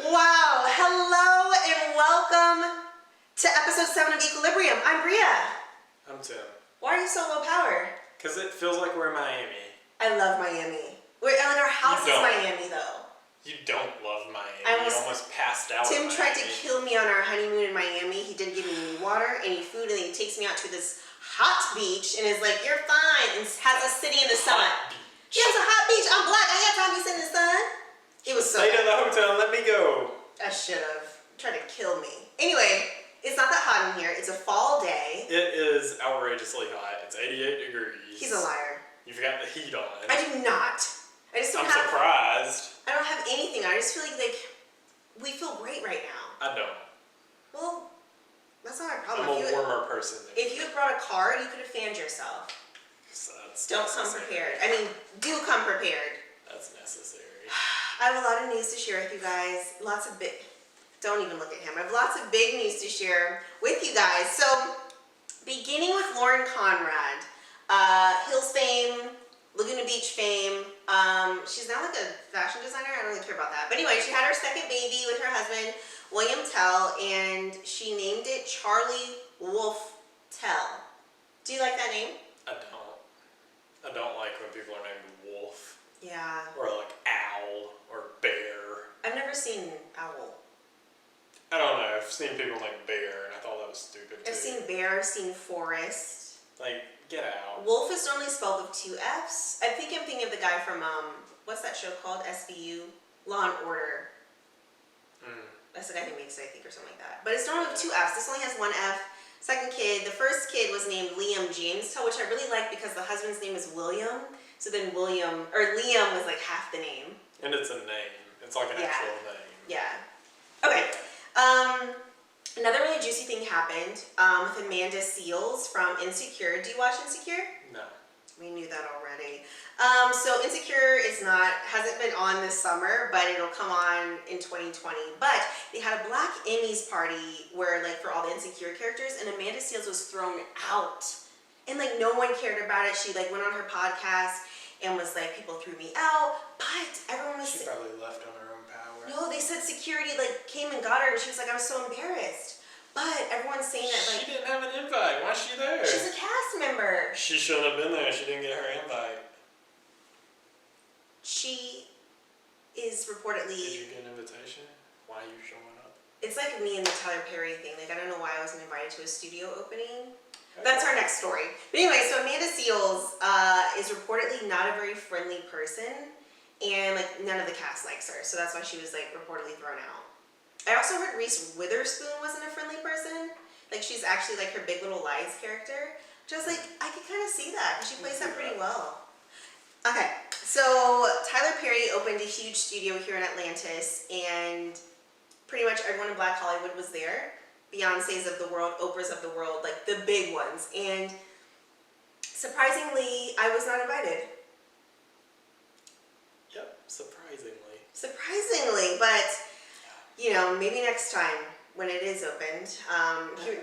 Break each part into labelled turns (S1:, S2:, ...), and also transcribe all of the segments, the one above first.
S1: Wow, hello and welcome to episode 7 of Equilibrium. I'm Bria.
S2: I'm Tim.
S1: Why are you so low power?
S2: Because it feels like we're in Miami.
S1: I love Miami. Our house is Miami though.
S2: You don't love Miami.
S1: You
S2: almost passed out.
S1: Tim tried to kill me on our honeymoon in Miami. He didn't give me any water, any food, and then he takes me out to this hot beach and is like, "You're fine," and has us sitting in the sun. Yeah, it's a hot beach. I'm black. I got time to sit in the sun. It was so
S2: Stay
S1: bad.
S2: at the hotel and let me go.
S1: I should have. Tried to kill me. Anyway, it's not that hot in here. It's a fall day.
S2: It is outrageously hot. It's 88 degrees.
S1: He's a liar.
S2: You've got the heat on.
S1: I do not. I'm
S2: surprised.
S1: I don't have anything. I just feel like we feel great right now.
S2: I don't.
S1: Well, that's not my problem.
S2: I'm a warmer person.
S1: If you had brought a card, you could have fanned yourself.
S2: So that's
S1: don't come prepared. I mean, do come prepared.
S2: That's necessary.
S1: I have a lot of news to share with you guys. Don't even look at him. I have lots of big news to share with you guys. So, beginning with Lauren Conrad, Hills fame, Laguna Beach fame. She's now like a fashion designer. I don't really care about that. But anyway, she had her second baby with her husband, William Tell, and she named it Charlie Wolf Tell. Do you like that name?
S2: I don't like when people are named Wolf.
S1: Yeah.
S2: Or like Owl or Bear.
S1: I've never seen Owl.
S2: I don't know. I've seen people named Bear, and I thought that was stupid too.
S1: I've seen Bear, I've seen Forest.
S2: Like, get out.
S1: Wolf is normally spelled with 2 F's. I think I'm thinking of the guy from, what's that show called? SVU? Law and Order. That's the guy who makes it, I think, or something like that. But it's normally with 2 F's. This only has 1 F. Second kid, the first kid was named Liam James Tell, which I really like because the husband's name is William. So then Liam was like half the name.
S2: And it's a name. It's like an actual name.
S1: Yeah. Okay. Another really juicy thing happened with Amanda Seales from Insecure. Do you watch Insecure?
S2: No.
S1: We knew that already. So Insecure hasn't been on this summer, but it'll come on in 2020. But they had a Black Emmys party where, like, for all the Insecure characters, and Amanda Seales was thrown out. And, like, no one cared about it. She, like, went on her podcast and was like, people threw me out, but everyone was...
S2: She probably left on her own power.
S1: No, they said security, like, came and got her, and she was like, I was so embarrassed. But everyone's saying that, like...
S2: She didn't have an invite. Why is she there?
S1: She's a cast member.
S2: She shouldn't have been there. She didn't get her invite.
S1: She is reportedly...
S2: Did you get an invitation? Why are you showing up?
S1: It's like me and the Tyler Perry thing. Like, I don't know why I wasn't invited to a studio opening. Okay. That's our next story. But anyway, so Amanda Seales is reportedly not a very friendly person. And, like, none of the cast likes her. So that's why she was, like, reportedly thrown out. I also heard Reese Witherspoon wasn't a friendly person. Like, she's actually, like, her Big Little Lies character. Which I was like, I could kind of see that. Because she plays that pretty well. Okay. So, Tyler Perry opened a huge studio here in Atlantis. And pretty much everyone in Black Hollywood was there. Beyoncé's of the world, Oprah's of the world. Like, the big ones. And surprisingly, I was not invited.
S2: Yep, surprisingly.
S1: Surprisingly, but, you know, maybe next time when it is opened.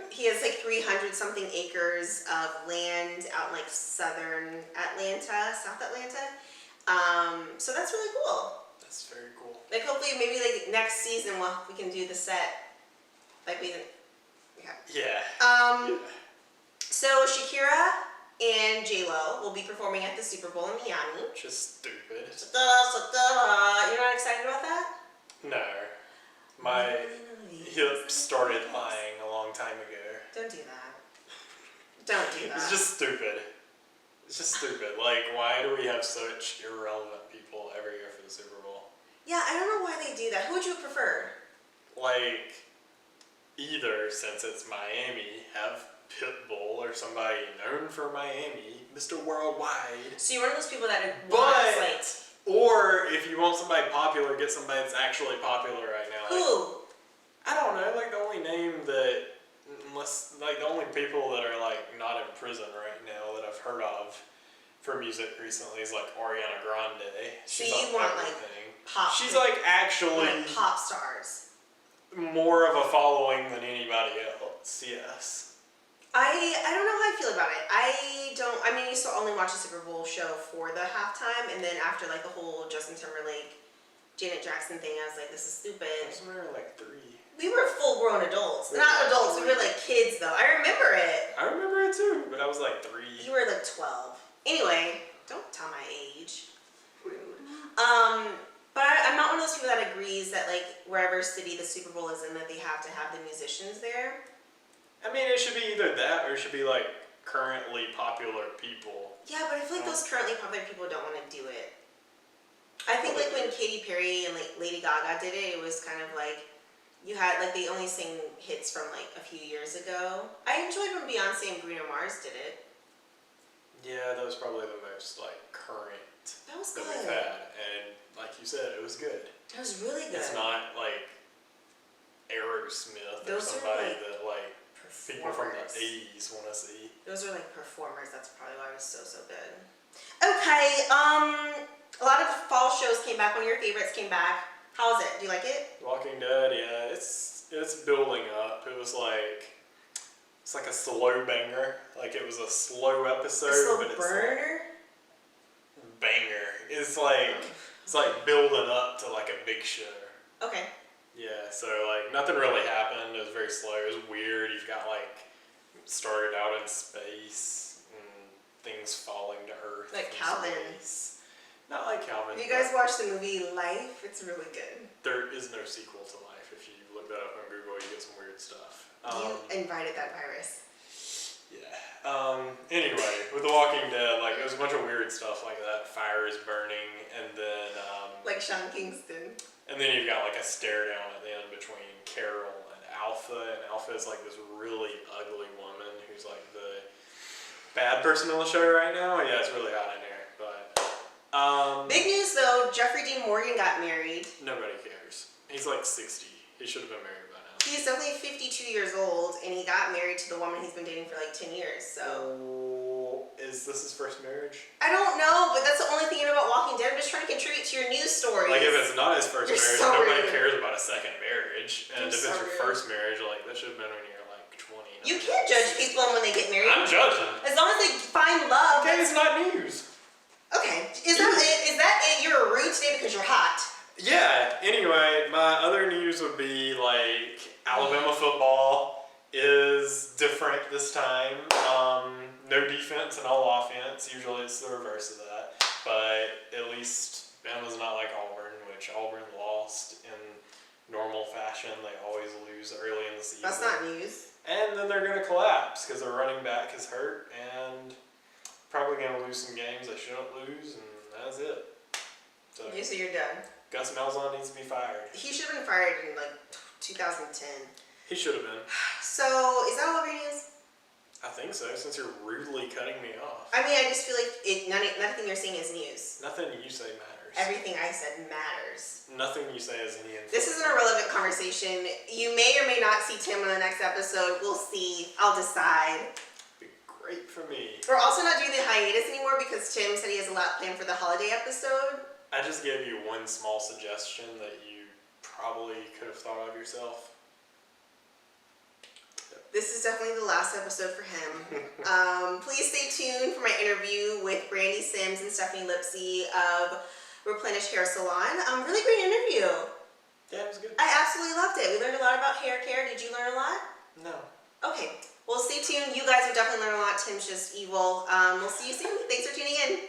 S1: He has like 300-something acres of land out in like southern Atlanta, South Atlanta. So that's really cool.
S2: That's very cool.
S1: Like, hopefully, maybe like next season, we can do the set. Like,
S2: Yeah.
S1: So Shakira and J-Lo will be performing at the Super Bowl in Miami.
S2: Just stupid.
S1: You're not excited about that?
S2: No. My hip started lying a long time ago.
S1: Don't do that. Don't do that.
S2: It's just stupid. It's just stupid. Like, why do we have such irrelevant people every year for the Super Bowl?
S1: Yeah, I don't know why they do that. Who would you have preferred?
S2: Like, either, since it's Miami, have Pitbull or somebody known for Miami, Mr. Worldwide.
S1: So you're one of those people that
S2: or if you want somebody popular, get somebody that's actually popular right now.
S1: Who?
S2: Like, I don't know, like the only name that, the only people that are like not in prison right now that I've heard of for music recently is like Ariana Grande.
S1: So you want like pop?
S2: She's like actually
S1: like pop stars.
S2: More of a following than anybody else, yes.
S1: I don't know how I feel about it. I mean, I used to only watch the Super Bowl show for the halftime, and then after like the whole Justin Timberlake Janet Jackson thing. I was like, this is stupid.
S2: I was wearing like 3.
S1: We were full-grown adults.
S2: We were
S1: Not
S2: like
S1: adults. We
S2: 3.
S1: were like kids, though. I remember it.
S2: I remember it too, but I was like 3.
S1: You were like 12. Anyway, don't tell my age. Rude. But I'm not one of those people that agrees that like wherever city the Super Bowl is in, that they have to have the musicians there.
S2: I mean, it should be either that or it should be like currently popular people.
S1: Yeah, but I feel like those currently popular people don't want to do it. I think like when Katy Perry and like Lady Gaga did it, it was kind of like you had like they only sing hits from like a few years ago. I enjoyed when Beyonce and Bruno Mars did it.
S2: Yeah, that was probably the most like current
S1: That was
S2: that
S1: good.
S2: we've had, and like you said, it was good.
S1: It was really good.
S2: It's not like Aerosmith or
S1: Those are,
S2: somebody
S1: like,
S2: that like people from the
S1: performers.
S2: 80s want to see.
S1: Those are like performers. That's probably why it was so good. Okay. A lot of fall shows came back. One of your favorites came back. How was it? Do you like it?
S2: Walking Dead, yeah, it's building up. It's like a slow banger. Like it was a slow episode,
S1: A slow
S2: but it's
S1: burner.
S2: like banger. It's like building up to like a big show.
S1: Okay.
S2: Yeah, so like nothing really happened. It was very slow. It was weird. You've got like started out in space and things falling to Earth.
S1: Like
S2: from
S1: Calvin.
S2: space. Not like Calvin.
S1: Have you guys watched the movie Life? It's really good.
S2: There is no sequel to Life. If you look that up on Google, you get some weird stuff.
S1: You invited that virus.
S2: Yeah. Anyway, with The Walking Dead, like it was a bunch of weird stuff like that. Fire is burning, and then
S1: Like Sean Kingston.
S2: and then you've got like a stare down at the end between Carol and Alpha, and Alpha is like this really ugly woman who's like the bad person on the show right now. Yeah, it's really hot in here, but
S1: Big news though, Jeffrey Dean Morgan got married.
S2: nobody cares. He's like 60. He should have been married by now.
S1: He's definitely 52 years old, and he got married to the woman he's been dating for like 10 years, so.
S2: Is this his first marriage?
S1: I don't know, but that's the only thing you know about Walking Dead. I'm just trying to contribute to your news stories.
S2: Like if it's not his first
S1: You're
S2: marriage,
S1: so
S2: nobody
S1: rude.
S2: cares about a second marriage. And
S1: You're
S2: if
S1: so
S2: it's your
S1: rude.
S2: first marriage, like that should have been when you're like 20.
S1: You can't judge people when they get married.
S2: I'm judging.
S1: As long as they find love.
S2: Okay, it's not news.
S1: Okay, is that it? Is that it? You're rude today because you're hot.
S2: Yeah, anyway, my other news would be like Alabama football is different this time. No defense and all offense. Usually it's the reverse of that. But at least Bama's not like Auburn, which Auburn lost in normal fashion. They always lose early in the season.
S1: That's not news.
S2: And then they're going to collapse because their running back is hurt and probably going to lose some games they shouldn't lose, and that's it. So
S1: Okay, so you're done.
S2: Gus Malzahn needs to be fired.
S1: He should have been fired in like 2010.
S2: He should have been.
S1: So, is that all of your news?
S2: I think so, since you're rudely cutting me off.
S1: I mean, I just feel like nothing you're saying is news.
S2: Nothing you say matters.
S1: Everything I said matters.
S2: Nothing you say is any influence.
S1: This is an irrelevant conversation. You may or may not see Tim in the next episode. We'll see. I'll decide.
S2: Be great for me.
S1: We're also not doing the hiatus anymore because Tim said he has a lot planned for the holiday episode.
S2: I just gave you one small suggestion that you probably could have thought of yourself.
S1: This is definitely the last episode for him. Please stay tuned for my interview with Brandy Sims and Stephanie Lipsey of Replenish Hair Salon. Really great interview.
S2: Yeah, it was good.
S1: I absolutely loved it. We learned a lot about hair care. Did you learn a lot?
S2: No.
S1: Okay. Well, stay tuned. You guys will definitely learn a lot. Tim's just evil. We'll see you soon. Thanks for tuning in.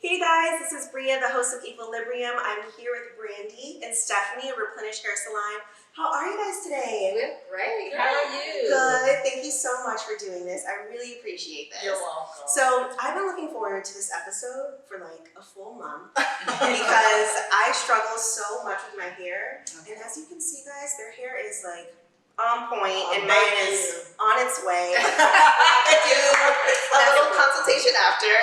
S1: Hey guys, this is Bria, the host of Equilibrium. I'm here with Brandy and Stephanie of Replenish Hair Salon. How are you guys today?
S3: We're great. How are you?
S1: Good. Thank you so much for doing this. I really appreciate this.
S3: You're welcome.
S1: So I've been looking forward to this episode for like a full month because I struggle so much with my hair. And as you can see, guys, their hair is like on point, and mine is on its way. I do a little consultation after.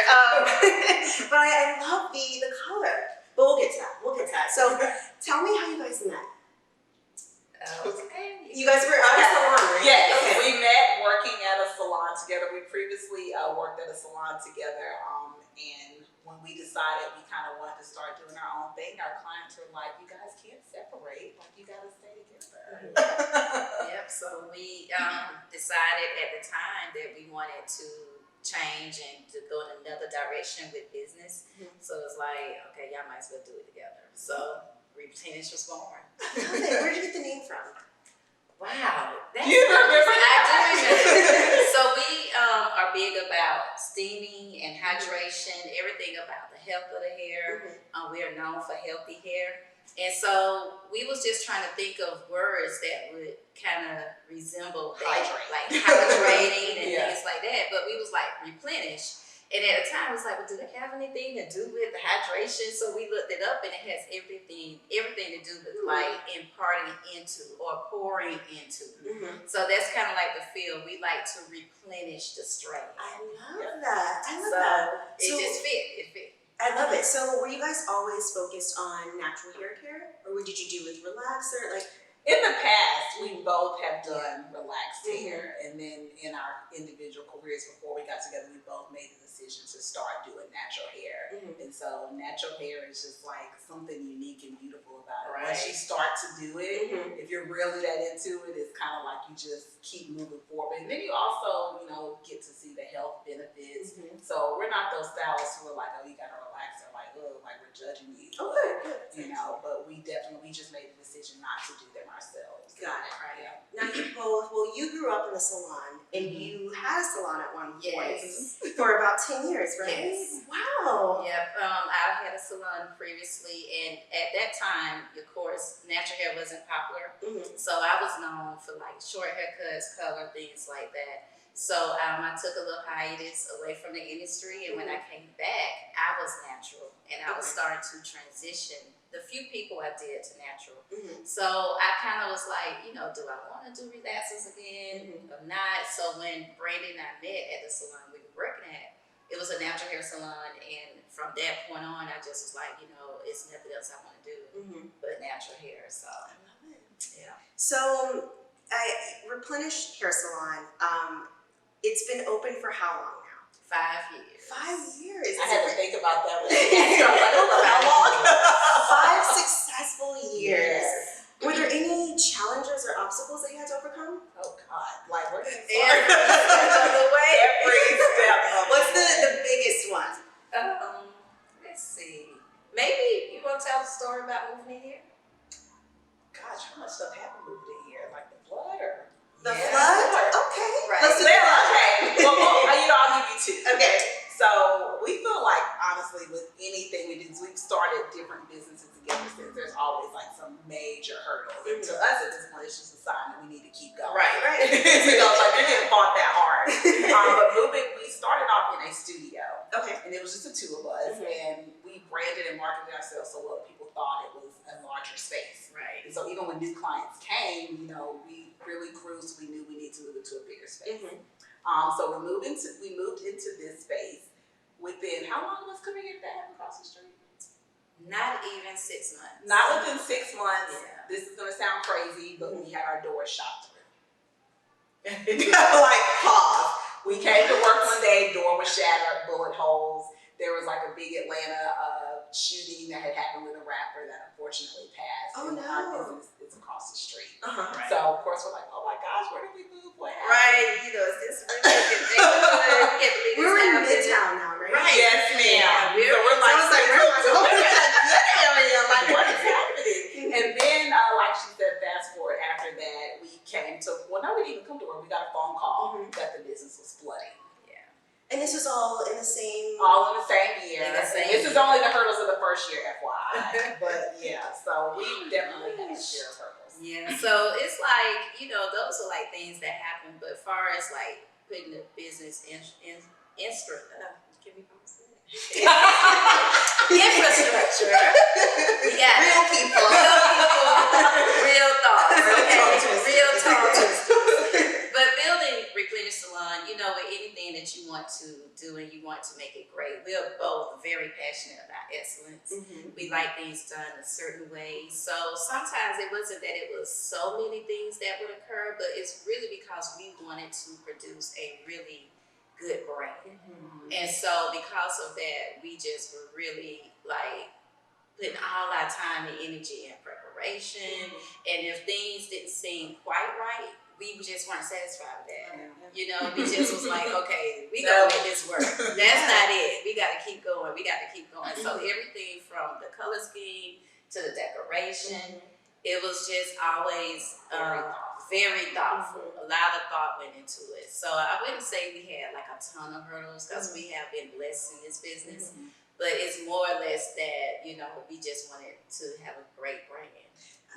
S1: But I love the color. But we'll get to that. We'll get to that. So tell me how you guys met.
S3: Okay.
S1: You guys were at a salon, right?
S3: Yes,
S1: Okay.
S3: we met working at a salon together. We previously worked at a salon together, and when we decided we kind of wanted to start doing our own thing, our clients were like, "You guys can't separate. Like, you got to stay together."
S4: Yep, so we decided at the time that we wanted to change and to go in another direction with business. business. So it's like, okay, y'all might as well do it together. So Replenish was born.
S1: I love it. Where did you get the name from?
S4: Wow. That's
S3: You remember
S4: I do remember. So we are big about steaming and hydration, everything about the health of the hair. We are known for healthy hair. And so we was just trying to think of words that would kind of resemble that,
S3: Hydrate.
S4: like hydrating and
S3: Yeah.
S4: things like that. But we was like replenish. And at the time, it was like, well, do they have anything to do with the hydration? So we looked it up, and it has everything to do with like imparting into or pouring into. So that's kind of like the feel. We like to replenish the strain.
S1: I love that. I love
S4: So
S1: that.
S4: it just fit. It fit.
S1: I love it. So were you guys always focused on natural hair care? Or what did you do with relaxer? Like,
S3: In the past, we both have done relaxed hair, and then in our individual careers before we got together, we both made the decision to start doing natural hair. And so natural hair is just like something unique and beautiful about it. Once you start to do it, if you're really that into it, it's kind of like you just keep moving forward. And then you also, get to see the health benefits. So we're not those stylists who are like, oh, you gotta relax, or like, oh, like we're judging you. But we just made the decision not to do them ourselves.
S1: got it.
S3: Right. Yeah.
S1: Now you grew up in a salon, and you had a salon at one point
S4: Yes.
S1: for about 10 years, right?
S4: Yes.
S1: Wow.
S4: Yep. I had a salon previously, and at that time, of course, natural hair wasn't popular. So I was known for like short haircuts, color, things like that. So I took a little hiatus away from the industry, and when I came back, I was natural, and I was starting to transition the few people I did to natural. So I kind of was like, do I want to do relaxers again or not? So when Brandy and I met at the salon we were working at, it was a natural hair salon, and from that point on, I just was like, it's nothing else I want to do but natural hair. So
S1: I love it.
S4: yeah.
S1: So, Replenish Hair Salon, it's been open for how long now?
S4: 5 years.
S1: 5 years.
S3: I had to think about that one. I was like, oh, how long?
S1: 5 successful years.
S3: Yes.
S1: Were there any challenges or obstacles that you had to overcome?
S3: Oh God! Like where did it
S4: Every
S3: start?
S4: step of the way.
S3: Every step of
S1: What's
S3: the way.
S1: the biggest one?
S4: Let's see. Maybe you want to tell the story about moving in here?
S3: Gosh, how much stuff happened moving in here? Like the flood or?
S1: The
S4: Yeah.
S1: flood? Okay.
S4: Right.
S1: Let's do the flood.
S3: Okay. Well, I'll give you two.
S1: Okay.
S3: So we feel like honestly with anything we do, we've started different businesses together since there's always like some major hurdles. And to us at this point, it's just a sign that we need to keep going.
S4: Right.
S3: Like we didn't fought that hard. But we started off in a studio.
S1: Okay.
S3: And it was just the two of us, and we branded and marketed ourselves so well that people thought it was a larger space.
S4: Right.
S3: And so even when new clients came, we really grew, so we knew we needed to move into a bigger space. So we moved into this space. Within how long was coming here that happened across the street?
S4: Not even 6 months.
S3: Not within 6 months.
S4: Yeah.
S3: This is gonna sound crazy, but we had our doors shot through.
S1: Like, pause.
S3: We came to work one day, door was shattered, bullet holes. There was like a big Atlanta shooting that had happened with a rapper that unfortunately passed.
S1: Oh,
S3: and
S1: no.
S3: our business is across the street.
S4: Right.
S3: So of course we're like, oh my gosh, where did we move? What happened?
S4: Right. Is this really a good thing? I can't believe
S1: We're
S4: this
S1: in
S4: happened.
S1: Midtown now, right?
S4: Right.
S3: Yes, ma'am.
S4: Yeah,
S3: So we're like,
S1: Sounds like we're in a
S3: good area. Like, what is happening? And then, like she said, fast forward after that, we came to, well, no, we didn't even come to work. We got a phone call that the business was flooding.
S1: And this was all in the same.
S3: All in the same year.
S4: In the same
S3: This is
S4: year.
S3: only the hurdles of the first year, FYI. But yeah, so we definitely had a share of hurdles.
S4: Yeah, so it's like, those are like things that happen, but as far as like putting the business can we promise that? Infrastructure. We got
S1: Real people.
S4: real thoughts. Okay?
S1: twisters.
S4: Real thoughts. But building Replenish Salon, with anything that you want to do and you want to make it great, we're both very passionate about excellence. We like things done a certain way. So sometimes it wasn't that it was so many things that would occur, but it's really because we wanted to produce a really good brand. And so because of that, we just were really like putting all our time and energy in preparation. And if things didn't seem quite right, we just weren't satisfied with that. We just was like, okay, we gotta make this work. That's not it. We gotta keep going. We gotta keep So everything from the color scheme to the decoration, it was just always very thoughtful. A lot of thought went into it. So I wouldn't say we had like a ton of hurdles because we have been blessed in this business, but it's more or less that, you know, we just wanted to have a great brand.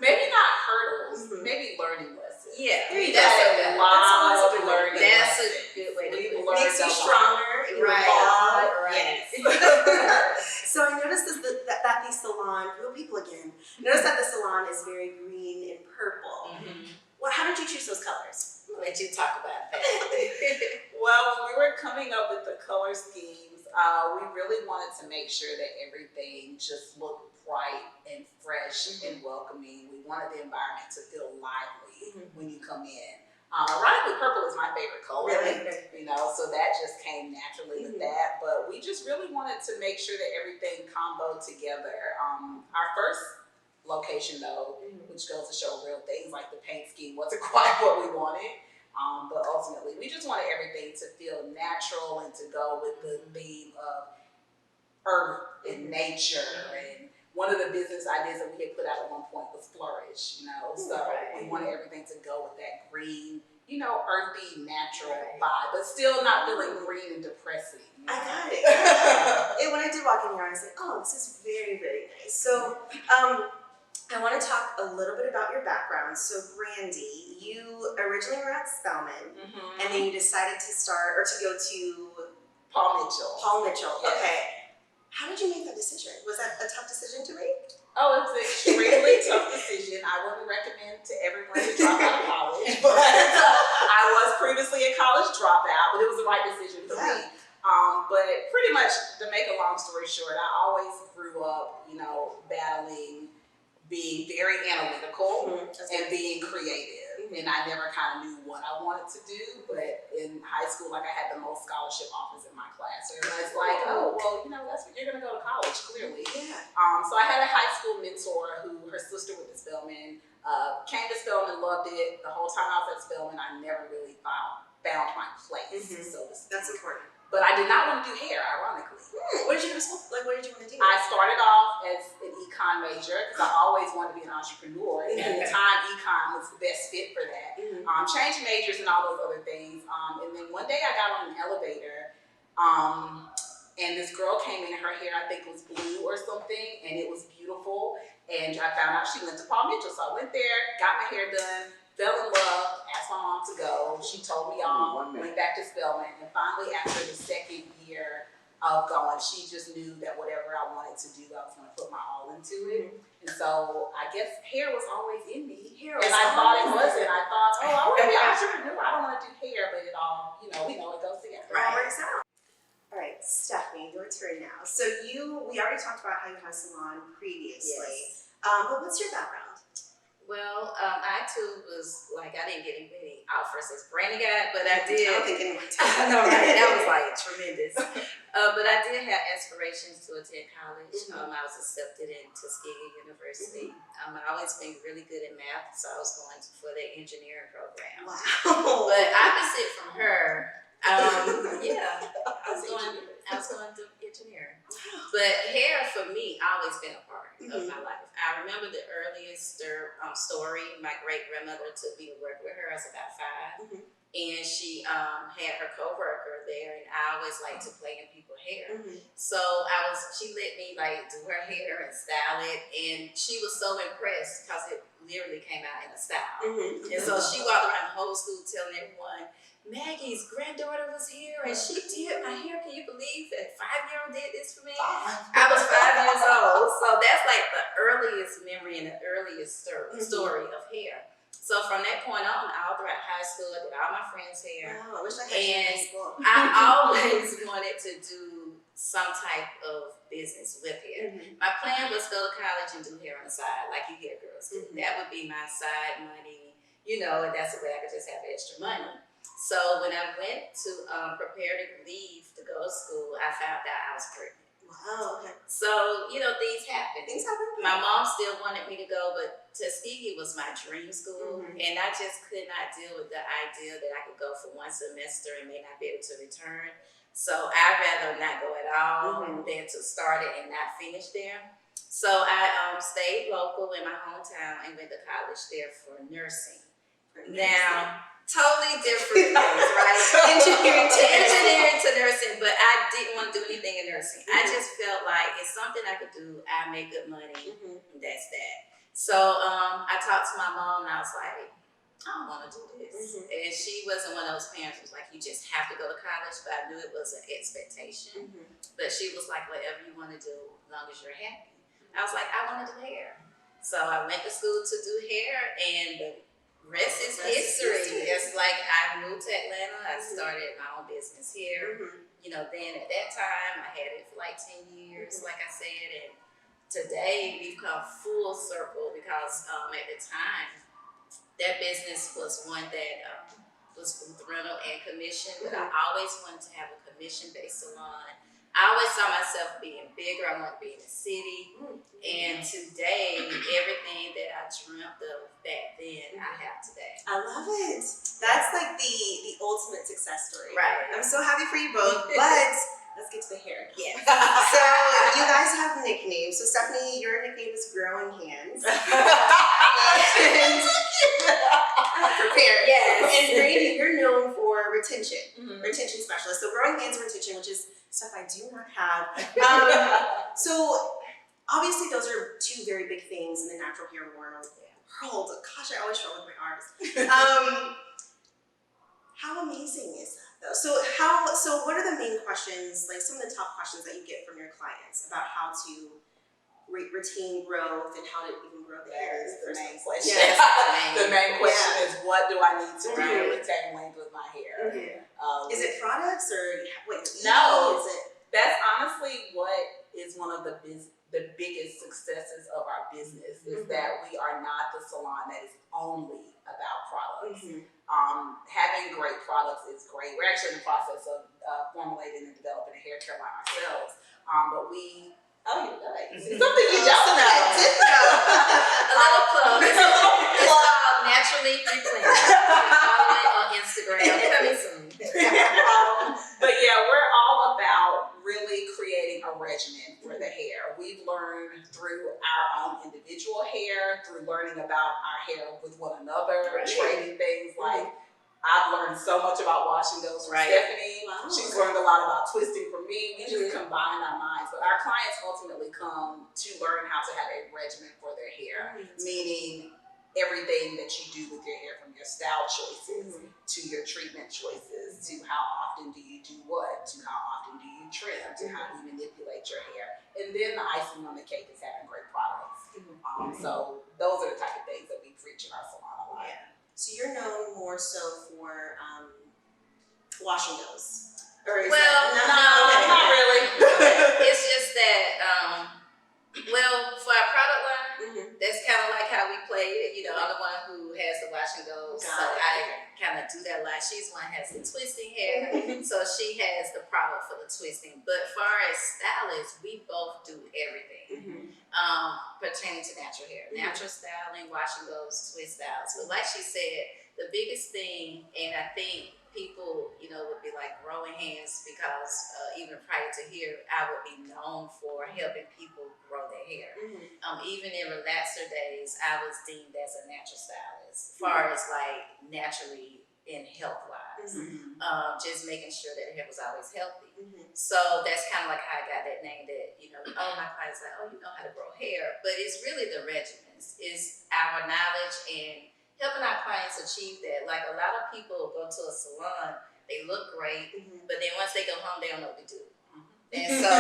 S3: Maybe not hurdles, maybe learning lessons.
S4: Yeah,
S3: That's a lot of learning.
S4: That's a
S3: lessons.
S4: good way to
S3: We've
S4: put it.
S1: Makes you
S3: learned a lot.
S1: stronger. You
S4: Right.
S1: evolve.
S4: Yes.
S1: So I noticed that the salon, real people again, noticed that the salon is very green and purple. Well, how did you choose those colors?
S4: I'll let you talk about that.
S3: Well, when we were coming up with the color schemes, we really wanted to make sure that everything just looked bright and fresh and welcoming. We wanted the environment to feel lively when you come in. Ironically, purple is my favorite color, you know, so that just came naturally with that. But we just really wanted to make sure that everything comboed together. Our first location, though, which goes to show real things like the paint scheme wasn't quite what we wanted. But ultimately, we just wanted everything to feel natural and to go with the theme of earth and nature. And one of the business ideas that we had put out at one point was flourish, you know. So we wanted everything to go with that green, you know, earthy, natural vibe, but still not feeling green and depressing. You know?
S1: I got it. And when I did walk in here, I was like, oh, this is very, very nice. So I want to talk a little bit about your background. So Brandy, you originally were at Spelman, and then you decided to start, or to go to
S3: Paul Mitchell.
S1: Paul Mitchell.
S3: Yes.
S1: Okay. How did you make that decision? Was that a tough decision to make?
S3: Oh, it's an extremely tough decision. I wouldn't recommend to everyone to drop out of college, but I was previously a college dropout, but it was the right decision for me. But pretty much, to make a long story short, I always grew up, you know, battling being very analytical and being creative. And I never kind of knew what I wanted to do, but in high school, like I had the most scholarship offers in my class. So everybody's like, oh, well, you know, that's what you're going to go to college, clearly. So I had a high school mentor who, her sister went to Spelman, came to Spelman, loved it. The whole time I was at Spelman, I never really found my place, so to speak.
S1: That's important.
S3: But I did not want to do hair, ironically.
S1: What did you go to school? Like, what did you want to do?
S3: I started off as an econ major because I always wanted to be an entrepreneur. And at the time, econ was the best fit for that. Changed majors and all those other things. And then one day I got on an elevator, and this girl came in, and her hair I think was blue or something, and it was beautiful. And I found out she went to Paul Mitchell, so I went there, got my hair done, fell in love, asked my mom to go. She told me went back to Spelman, and finally after the second year of going, she just knew that whatever I wanted to do, I was going to put my all into it. And so I guess hair was always in me, and I thought it wasn't. I thought, oh, I want to be an entrepreneur. I don't want to do hair, but it all, you know, we know it goes together.
S1: It all works out. All right, Stephanie, your turn now. So we already talked about how you had a salon previously. But what's your background?
S4: Well, I too was like, I didn't get any offers as Brandy got, but I did.
S1: I don't think anyone did.
S4: I know, right? That was like tremendous. But I did have aspirations to attend college. I was accepted in Tuskegee University. I always been really good at math, so I was going for the engineering program.
S1: Wow.
S4: But opposite from her, yeah, I was going to engineering. But hair for me always been a part of my life. I remember the earliest story. My great grandmother took me to work with her. I was about 5, and she had her coworker there, and I always liked to play in people's hair. So she let me like do her hair and style it, and she was so impressed because it literally came out in a style. And so she walked around the whole school telling everyone, Maggie's granddaughter was here and she did my hair. Can you believe that 5-year-old did this for me? I was 5 years old. So that's like the earliest memory and the earliest story of hair. So from that point on, all throughout high school, I did all my friends' hair.
S1: Wow, I wish I had you in school.
S4: I always wanted to do some type of business with hair. My plan was go to college and do hair on the side, like you hair girls do. That would be my side money, you know, and that's the way I could just have extra money. So when I went to prepare to leave to go to school, I found out I was pregnant.
S1: Wow, okay.
S4: So, you know, things happen.
S1: Things happen.
S4: My mom still wanted me to go, but Tuskegee was my dream school, and I just could not deal with the idea that I could go for one semester and may not be able to return. So I'd rather not go at all than to start it and not finish there. So I stayed local in my hometown and went to college there for nursing. Now, totally different things, right? Engineering to nursing, but I didn't want to do anything in nursing. I just felt like it's something I could do. I make good money, and that's that. So I talked to my mom, and I was like, I don't want to do this. And she wasn't one of those parents who was like, you just have to go to college, but I knew it was an expectation. But she was like, whatever you want to do, as long as you're happy. I was like, I want to do hair. So I went to school to do hair, and the rest is history. It's like I moved to Atlanta. I started my own business here. You know, then at that time, I had it for like 10 years, like I said. And today, we've come full circle because at the time, that business was one that was booth rental and commission, but I always wanted to have a commission-based salon. I always saw myself being bigger. I wanted to be in the city. And today, everything that I dreamt of back then, I have today.
S1: I love it. That's like the ultimate success story.
S4: Right.
S1: I'm so happy for you both, but let's get to the hair.
S4: Yeah.
S1: So you guys have nicknames. So Stephanie, your nickname is Growing Hands. Prepared.
S4: Yes.
S1: And Brandy, you're known for retention, retention specialist. So Growing Hands and retention, which is stuff I do not have. So obviously those are two very big things in the natural hair world. Gosh, I always struggle with my arms. How amazing is that though? So what are the main questions, like some of the top questions that you get from your clients about how to retain growth and how to even grow the hair?
S3: That is the main question.
S1: Yes.
S3: The main question is, what do I need to do to retain length with my hair?
S1: Is it products or
S3: No.
S1: Is it?
S3: That's honestly what is one of the biggest successes of our business is that we are not the salon that is only about products. Having great products is great. We're actually in the process of formulating and developing a hair care line ourselves. But we, you something you don't know.
S4: A little plug. It's called Naturally Replenish. Follow it on Instagram. Coming soon.
S3: But yeah, we're all about really creating a regimen for the hair. We've learned through our own individual hair, through learning about our hair with one another, trading things like I've learned so much about washing those from Stephanie.
S1: Wow.
S3: She's learned a lot about twisting from me. We just combine our minds. But our clients ultimately come to learn how to have a regimen for their hair, meaning everything that you do with your hair, from your style choices to your treatment choices to how often do you do what, to how often do you trim, to how you manipulate your hair. And then the icing on the cake is having great products. So those are the type of things that we preach in our salon a lot.
S1: So you're known more so for washing those. Or is
S4: Well,
S1: that,
S3: not really.
S4: It's just that, for our product line, that's kind of like how we play it. You know, I'm the one who has the wash and goes, so I kind of do that a lot. She's the one who has the twisting hair, so she has the product for the twisting. But as far as stylists, we both do everything pertaining to natural hair. Natural styling, wash and goes, twist styles. But like she said, the biggest thing, and I think people, would be like Growing Hands because even prior to here, I would be known for helping people grow their hair. Even in relaxer days, I was deemed as a natural stylist, as far as like naturally and health-wise. Just making sure that the hair was always healthy. So that's kind of like how I got that name that, my clients like, you know how to grow hair. But it's really the regimens. It's our knowledge and helping our clients achieve that. Like a lot of people go to a salon, they look great, but then once they go home, they don't know what to do. And so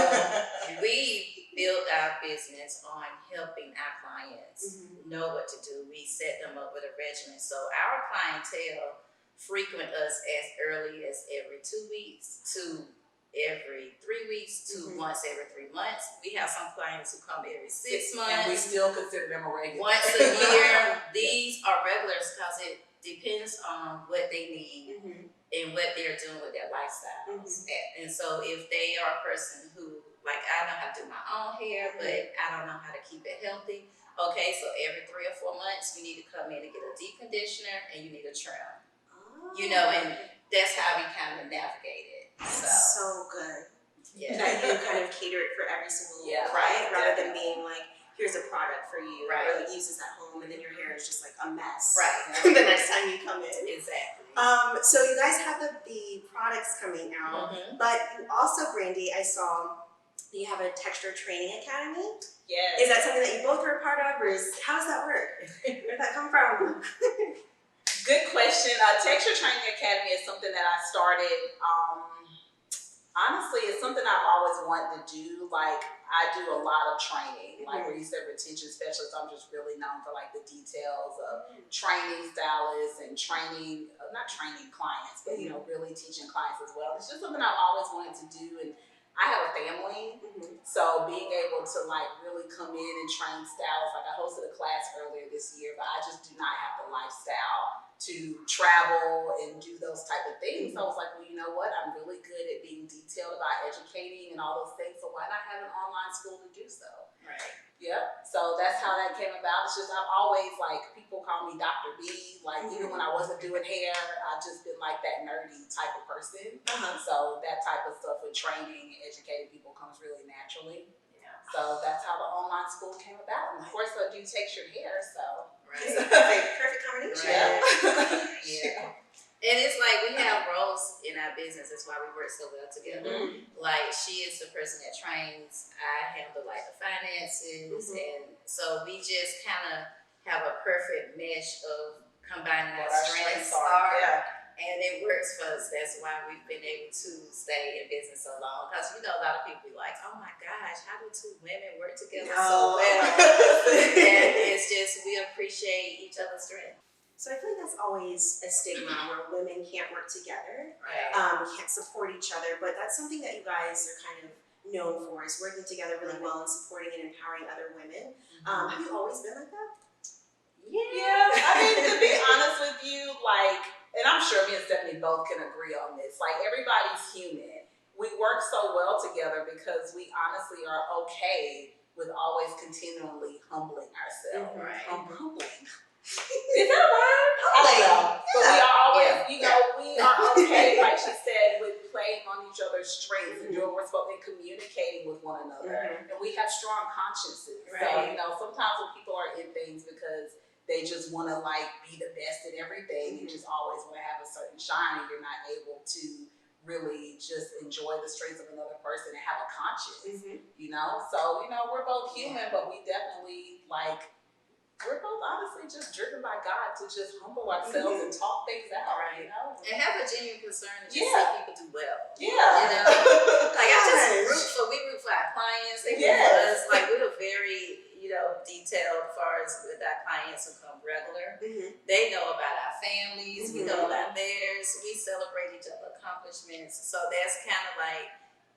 S4: we build our business on helping our clients know what to do. We set them up with a regimen. So our clientele frequent us as early as every 2 weeks to every 3 weeks to once every 3 months. We have some clients who come every 6 months.
S3: And we still consider them a regular.
S4: Once a year. These are regulars because it depends on what they need and what they're doing with their lifestyles. And so if they are a person who, like, I know how to do my own hair, but I don't know how to keep it healthy. Okay, so every 3 or 4 months, you need to come in and get a deep conditioner and you need a trim. And that's how we kind of navigate it.
S1: So good.
S4: Yeah.
S1: that you kind of cater it for every single
S3: Yeah,
S1: client, rather than
S3: definitely.
S1: being like, here's a product for you,
S4: Right.
S1: or like use this at home, and then your hair is just like a mess
S4: Right.
S1: the next time you come in.
S4: Exactly.
S1: So you guys have the products coming out, but you also, Brandy, I saw you have a texture training academy.
S3: Yes.
S1: Is that something that you both are a part of, or how does that work? Where did that come from?
S3: Good question. Texture Training Academy is something that I started. Honestly, it's something I've always wanted to do. Like, I do a lot of training. Like, where you said retention specialist, I'm just really known for like the details of training stylists and training, not training clients, but you know, really teaching clients as well. It's just something I've always wanted to do, and I have a family, so being able to like really come in and train styles. Like, I hosted a class earlier this year, but I just do not have the lifestyle to travel and do those type of things. So I was like, well, you know what? I'm really good at being detailed about educating and all those things. So why not have an online school to do so?
S4: Right.
S3: Yep. So that's how that came about. It's just I've always like people call me Dr. B. Like even when I wasn't doing hair, I've just been like that nerdy type of person. So that type of stuff with training and educating people comes really naturally.
S4: Yeah.
S3: So that's how the online school came about. And of course, I do textured hair. So.
S1: It's a perfect combination.
S4: Right. Yeah. And it's like we have roles in our business. That's why we work so well together. Like she is the person that trains. I handle like the finances, and so we just kind of have a perfect mesh of combining our strengths and it works for us. That's why we've been able to stay in business so long. Because you know, a lot of people be like, "Oh my gosh, how do two women work together so well?" And it's just we appreciate each other's strength.
S1: So I feel like that's always a stigma where women can't work together,
S4: Right.
S1: Can't support each other. But that's something that you guys are kind of known for, is working together really well and supporting and empowering other women. Have you always been like that?
S3: Yeah. I mean, to be honest with you, like, and I'm sure me and Stephanie both can agree on this. Like, everybody's human. We work so well together because we honestly are okay with always continually humbling ourselves.
S4: Right.
S3: Humbling. Is that a word? I don't know. But we are always, you know, we are okay, like she said, with playing on each other's strengths and doing what's supposed to be communicating with one another. And we have strong consciences. So, you know, sometimes when people are in things because they just want to like be the best at everything and just always want to have a certain shine, and you're not able to really just enjoy the strengths of another person and have a conscience, you know? So, you know, we're both human, but we definitely like, we're both honestly just driven by God to just humble ourselves and talk things out, you know?
S4: And have a genuine concern to just see people do well.
S3: Yeah.
S4: You know? Like I just we root for our clients, they root for us. Like we're very, you know, detailed as far as with our clients who come regular. They know about our families, we know about theirs, we celebrate each other's accomplishments. So that's kind of like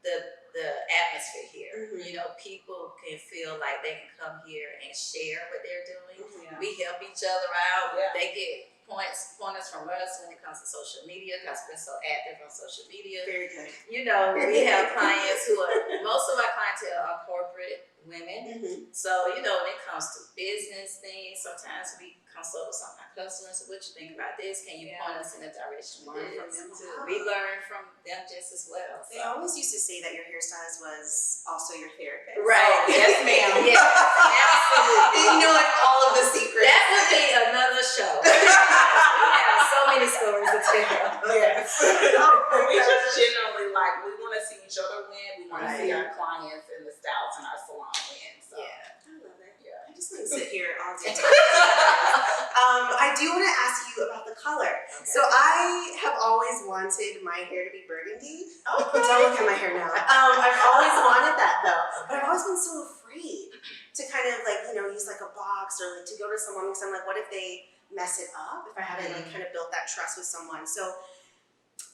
S4: the atmosphere here. You know, people can feel like they can come here and share what they're doing. We help each other out. They get pointers from us when it comes to social media because we're so active on social media.
S1: Very good.
S4: You know, we have clients who are, most of our clientele are corporate women. So, you know, when it comes to business things, sometimes we consult with some of our customers. What you think about this? Can you point us in a direction?
S1: Learn from them too.
S4: We learn from them just as well.
S1: They always used to say that your hairstylist was also your therapist.
S4: Right. Yes, ma'am. Yes, absolutely.
S1: You know, like all of the secrets.
S4: That would be another show. We have so many stories to tell.
S3: Yes. We just generally like, we want to see each other win. We want to see our clients and the styles in our salon win. So.
S1: I love it.
S3: Yeah.
S1: I just want to sit here all day. I do want to ask you about the color. So I have always wanted my hair to be burgundy. Don't look at my hair now. I've always wanted that though, but I've always been so afraid to kind of like, you know, use like a box or like to go to someone because I'm like, what if they mess it up if I haven't like kind of built that trust with someone? So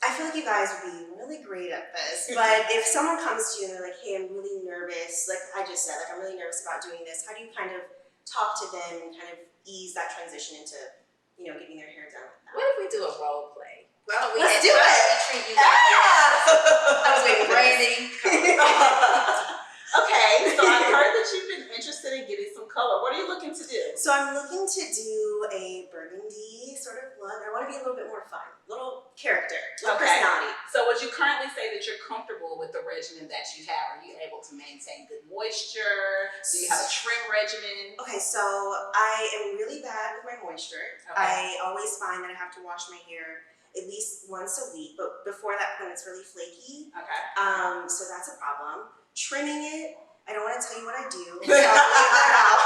S1: I feel like you guys would be really great at this, but if someone comes to you and they're like, hey, I'm really nervous, like I just said, like I'm really nervous about doing this, how do you kind of talk to them and kind of ease that transition into, you know, getting their hair done like that?
S4: What if we do a role play? Well,
S1: Let's do it.
S4: We treat you like I was waiting for Brandy.
S3: Okay, so I heard that you've been interested in getting some color. What are you looking to do?
S1: So I'm looking to do a burgundy sort of look. I want to be a little bit more fun, little character, little personality.
S3: So would you currently say that you're comfortable with the regimen that you have? Are you able to maintain good moisture? Do you have a trim regimen?
S1: Okay, so I am really bad with my moisture. I always find that I have to wash my hair at least once a week, but before that point it's really flaky. So that's a problem. Trimming it, I don't want to tell you what I do. So I'll leave that out.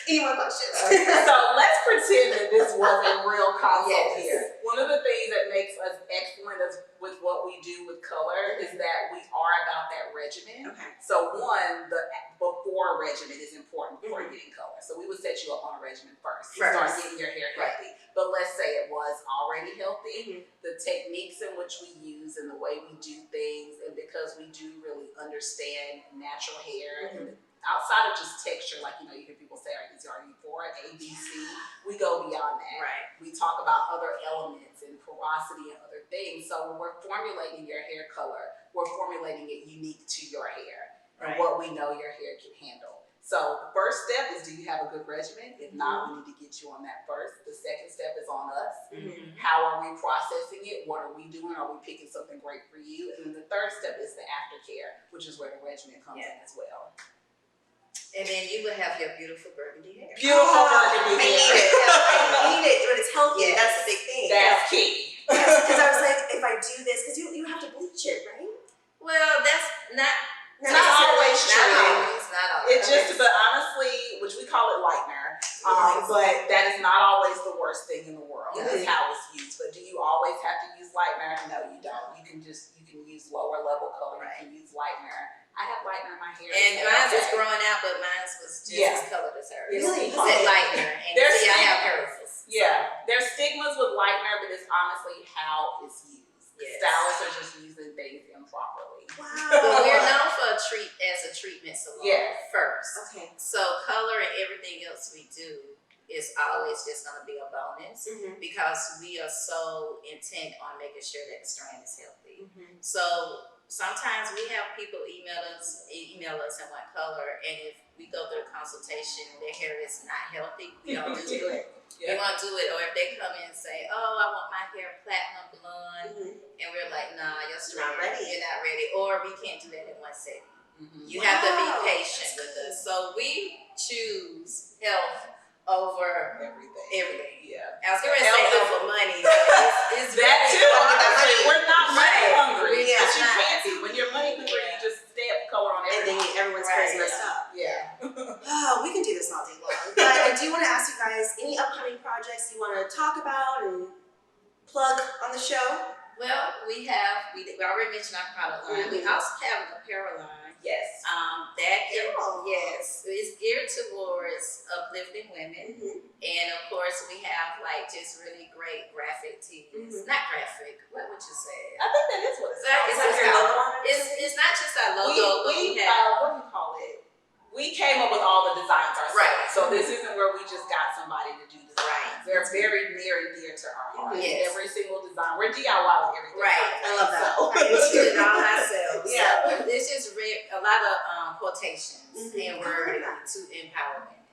S1: Any more questions?
S3: So let's pretend that this was a real consult here. One of the things that makes us excellent with what we do with color is that we are about that regimen. So one, the before regimen is important before getting color. So we would set you up on a regimen first. Start getting your hair healthy. But let's say it was already healthy. The techniques in which we use and the way we do things, and because we do really understand natural hair and outside of just texture, like, you hear people say, are you for it, A, B, C? We go beyond that. We talk about other elements and porosity and other things. So when we're formulating your hair color, we're formulating it unique to your hair and what we know your hair can handle. So the first step is, do you have a good regimen? If not, we need to get you on that first. The second step is on us. How are we processing it? What are we doing? Are we picking something great for you? And then the third step is the aftercare, which is where the regimen comes in as well.
S4: And then you will have your beautiful burgundy hair.
S3: Beautiful burgundy hair.
S1: I need it, but it's healthy. That's the big thing.
S3: That's key.
S1: Because I was like, if I do this, because you have to bleach it, right?
S4: Well, that's not
S3: always true.
S4: Not always.
S3: It just, but honestly, which we call it lightener, but that is not always the worst thing in the world. That's how it's used. But do you always have to use lightener? No, you don't. You can use lower level color. You can use lightener. I have lightener in my hair.
S4: And mine was growing out, but mine was just as colored as hers.
S1: Really?
S4: It's that lightener. And see, I have hers.
S3: Yeah. There's stigmas with lightener, but it's honestly how it's used. Stylists are just using things improperly.
S1: Wow.
S4: But we're known for as a treatment salon first.
S1: Okay.
S4: So color and everything else we do is always just going to be a bonus because we are so intent on making sure that the strand is healthy. So sometimes we have people email us in what color, and if we go through a consultation and their hair is not healthy, we don't do it. We won't do it. Or if they come in and say, oh, I want my hair platinum blonde, and we're like, nah, you're not ready. Or we can't do that in one setting. You have to be patient with us. So we choose health over everything. I was going to say over money, but it's
S3: that too. We're not money hungry.
S4: But
S3: you can't be. When you're money hungry, you just stamp color on everything.
S1: And then everyone's hair is messed up.
S3: Yeah.
S1: We can do this all day long. But I do want to ask you guys, any upcoming projects you want to talk about and plug on the show?
S4: Well, we already mentioned our product line. We also have an apparel line.
S3: Yes.
S4: It's geared towards uplifting women. And of course, we have just really great graphic tees. Not graphic, what would you say?
S3: I think that is what it's
S1: called.
S4: It's not just our logo, but we
S3: have, what do you call it? We came up with all the designs ourselves. So this isn't where we just got somebody to do designs. They're very near and dear to our heart. Every single design. We're DIY with everything.
S1: I love that.
S4: We do it all ourselves. So it's just a lot of quotations and wording to empower women.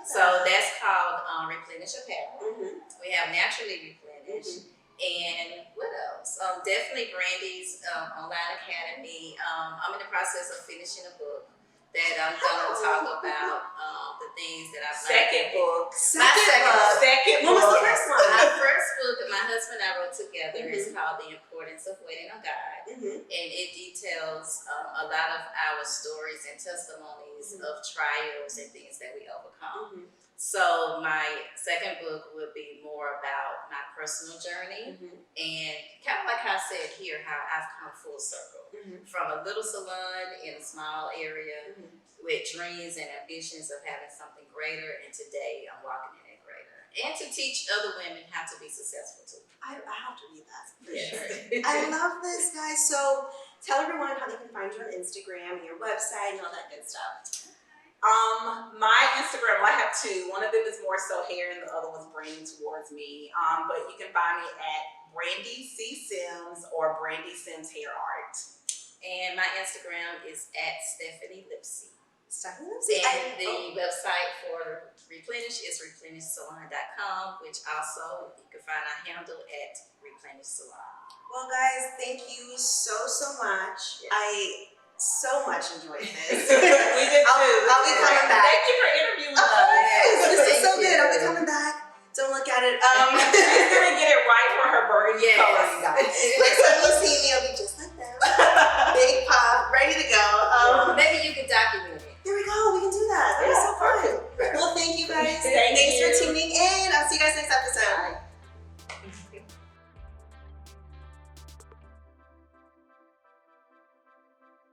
S4: So that's called Replenish Hair Salon. We have Naturally Replenished. And what else? Definitely Brandy's online academy. I'm in the process of finishing a book that I'm going to talk about the things that I've learned.
S3: Second book.
S1: What was the first one?
S4: My first book that my husband and I wrote together is called The Importance of Waiting on God. And it details a lot of our stories and testimonies of trials and things that we overcome. So my second book would be more about my personal journey and kind of like I said here, how I've come full circle from a little salon in a small area with dreams and ambitions of having something greater, and today I'm walking in it greater. And to teach other women how to be successful too.
S1: I have to read that for sure. I love this, guys. So tell everyone how they can find you on Instagram and your website and all that good stuff.
S3: My Instagram, well, I have two. One of them is more so hair, and the other one's branding towards me. But you can find me at Brandy C Sims or Brandy Sims Hair Art.
S4: And my Instagram is at Stephanie Lipsey.
S1: Stephanie Lipsey.
S4: And the website for Replenish is replenishsalon.com, which also you can find our handle at Replenish Salon.
S1: Well, guys, thank you so much.
S4: Yes.
S1: I so much enjoyed this.
S3: We did
S1: I'll
S3: too.
S1: be coming back.
S3: Thank you for interviewing
S1: Of
S3: us.
S1: course, this is so
S4: Thank
S1: good.
S4: you.
S1: I'll be coming back. Don't look at it.
S3: She's gonna get it right for her burgundy
S4: Yes.
S3: color, you guys.
S1: Next time you see me, I'll be just like that. Big pop, ready to go.
S4: Maybe you could document it.
S1: There we go. We can do that. That was so fun. Well, thank you guys.
S3: Thank
S1: Thanks
S3: you.
S1: for tuning in. I'll see you guys next episode.
S3: Bye.